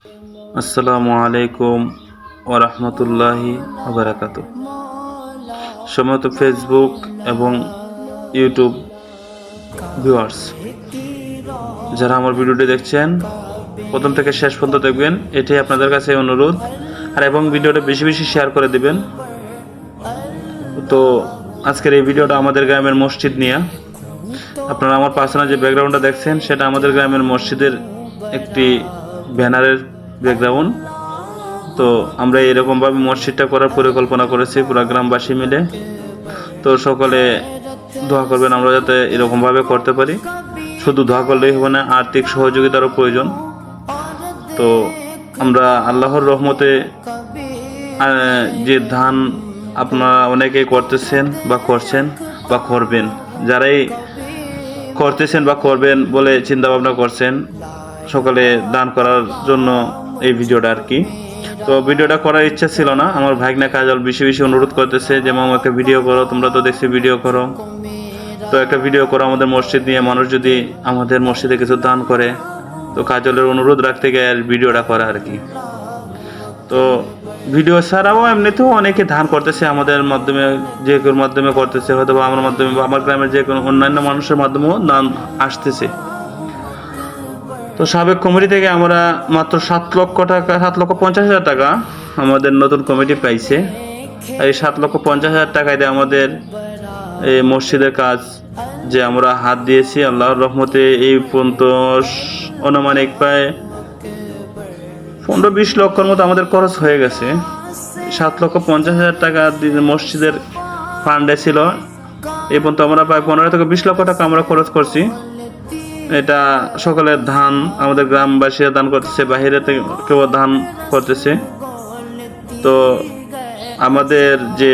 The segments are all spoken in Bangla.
আসসালামু আলাইকুম ওয়া রাহমাতুল্লাহি ওয়া বারাকাতুহু। সম্মানিত ফেসবুক এবং ইউটিউব ভিউয়ার্স, যারা আমার ভিডিওটি দেখছেন প্রথম থেকে শেষ পর্যন্ত দেখবেন, এটাই আপনাদের কাছে অনুরোধ। আর এবং ভিডিওটা বেশি বেশি শেয়ার করে দিবেন। তো আজকের এই ভিডিওটা আমাদের গ্রামের মসজিদ নিয়ে। আপনারা আমার পার্সোনাল যে ব্যাকগ্রাউন্ডটা দেখছেন সেটা আমাদের গ্রামের মসজিদের একটি ব্যানারের ব্যাকগ্রাউন্ড। তো আমরা এরকমভাবে মসজিদটা করার পরিকল্পনা করেছি পুরো গ্রামবাসী মিলে। তো সকলে দোয়া করবেন আমরা যাতে এরকমভাবে করতে পারি। শুধু দোয়া করলেই হবে না, আর্থিক সহযোগিতারও প্রয়োজন। তো আমরা আল্লাহর রহমতে যে ধান আপনারা অনেকেই করতেছেন বা করছেন বা করবেন, যারাই করতেছেন বা করবেন বলে চিন্তা ভাবনা করছেন, সকালে দান করার জন্য এই ভিডিওটা আর কি। তো ভিডিওটা করার ইচ্ছা ছিল না, আমার ভাগনা কাজল বেশি বেশি অনুরোধ করতেছে যে মামা একটা ভিডিও করো, তোমরা তো দেখছি ভিডিও করো, তো একটা ভিডিও করো আমাদের মসজিদ নিয়ে, মানুষ যদি আমাদের মসজিদে কিছু দান করে। তো কাজলের অনুরোধ রাখতে গিয়ে আর ভিডিওটা করা আর কি। তো ভিডিও ছাড়াও এমনিতেও অনেকে দান করতেছে আমাদের মাধ্যমে, যে কোনো মাধ্যমে করতেছে, হয়তো বা আমার মাধ্যমে বা আমার গ্রামের যে কোনো অন্যান্য মানুষের মাধ্যমেও দান আসতেছে। তো সাবেক কমিটি থেকে আমরা মাত্র 7,50,000 টাকা আমাদের নতুন কমিটি পাইছে। আর এই 7,50,000 টাকায় দিয়ে আমাদের এই মসজিদের কাজ যে আমরা হাত দিয়েছি, আল্লাহর রহমতে এই পর্যন্ত অনুমানিক প্রায় 15-20 লক্ষর মতো আমাদের খরচ হয়ে গেছে। 7,50,000 টাকা মসজিদের ফান্ডে ছিল। এই পর্যন্ত আমরা প্রায় 15 থেকে 20 লক্ষ টাকা আমরা খরচ করছি। এটা সকলের ধান, আমাদের গ্রামবাসীরা দান করতেছে, বাহিরে থেকে কেউ দান করতেছে। তো আমাদের যে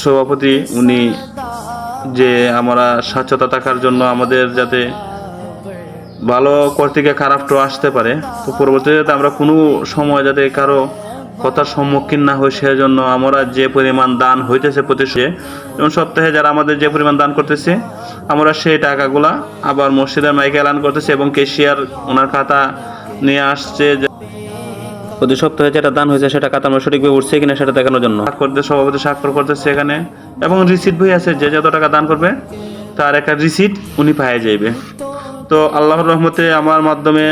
সভাপতি উনি যে আমরা স্বচ্ছতা থাকার জন্য আমাদের যাতে ভালো করতে গিয়ে খারাপটাও আসতে পারে, তো পরবর্তীতে যাতে আমরা কোনো সময় যাতে কারো কথার সম্মুখীন না হই, সেজন্য আমরা যে পরিমাণ দান হইতেছে প্রতি যেমন সপ্তাহে যারা আমাদের যে পরিমাণ দান করতেছে, আমরা সেই টাকাগুলা আবার মসজিদের মাইকে এলান করতেছি এবং কেশিয়ার ওনার খাতা নিয়ে আসছে যে প্রতি সপ্তাহে যেটা দান হয়েছে সেটা খাতা আমরা সঠিকভাবে উঠছে কিনা সেটা দেখানোর জন্য সভাপতি স্বাক্ষর করতেছে এখানে, এবং রিসিট বই আছে, যে যত টাকা দান করবে তার একটা রিসিট উনি পাইয়ে যাইবে। তো আল্লাহর রহমতে আমার মাধ্যমে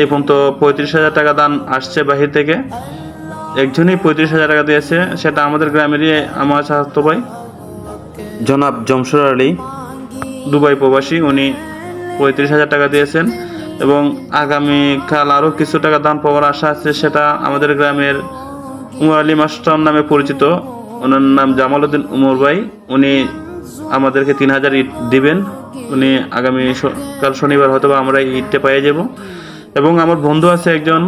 এই পর্যন্ত 35,000 টাকা দান আসছে বাহির থেকে। একজনই 35,000 টাকা দিয়েছে, সেটা আমাদের গ্রামেরই আমার চাচাতো ভাই জনাব জমসুর আলী, দুবাই প্রবাসী, উনি 35,000 টাকা দিয়েছেন। এবং আগামীকাল আরও কিছু টাকা দান পাওয়ার আশা আছে, সেটা আমাদের গ্রামের উমর আলী মাস্টার নামে পরিচিত, ওনার নাম জামালউদ্দিন উমর ভাই, উনি আমাদেরকে 3,000 ইট দিবেন। উনি কাল শনিবার হয়তো বা আমরা ইটটা পেয়ে যাব। এবং আমার বন্ধু আছে একজন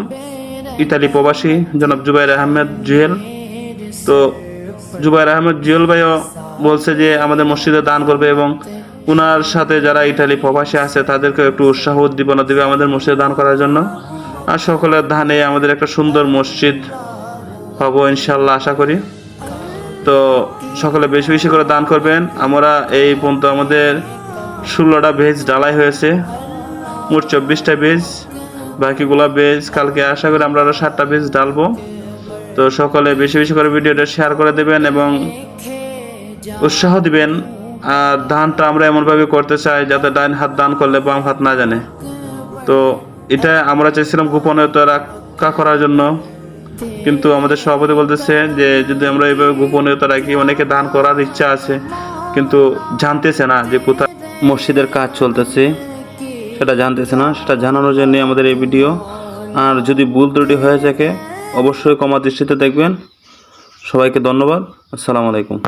ইতালি প্রবাসী, জনাব জুবাইর আহমেদ জুয়েল। তো জুবাইর আহমেদ জুয়েল ভাইও বলছে যে আমাদের মসজিদে দান করবে, এবং ওনার সাথে যারা ইতালি প্রবাসী আছে তাদেরকে একটু উৎসাহ উদ্দীপনা দেবে আমাদের মসজিদে দান করার জন্য। আর সকলের দানে আমাদের একটা সুন্দর মসজিদ পাবো ইনশাল্লাহ, আশা করি। তো সকলে বেশি বেশি করে দান করবেন। আমরা এই পর্যন্ত আমাদের 16টা বেজ ঢালাই হয়েছে, মোট 24টা বেজ, বাকিগুলা বেজ কালকে আশা করি আমরা আরও 7টা বেজ ঢালবো। তো সকলে বেশি বেশি করে ভিডিওটা শেয়ার করে দেবেন এবং উৎসাহ দিবেন। আর দানটা আমরা এমনভাবে করতে চাই যাতে ডান হাত দান করলে বাম হাত না জানে। তো এটা আমরা চাইছিলাম গোপনীয়তা রক্ষা করার জন্য, কিন্তু আমাদের সভাপতি বলতেছে যে যদি আমরা এইভাবে গোপনীয়তা রাখি, অনেকে দান করার ইচ্ছা আছে কিন্তু জানতেছে না যে কোথায় মসজিদের কাজ চলতেছে, সেটা জানতেছে না। সেটা জানানোর জন্য আমাদের এই ভিডিও। আর যদি ভুল ত্রুটি হয়ে থাকে অবশ্যই ক্ষমা দৃষ্টিতে দেখবেন। সবাইকে ধন্যবাদ। আসসালামু আলাইকুম।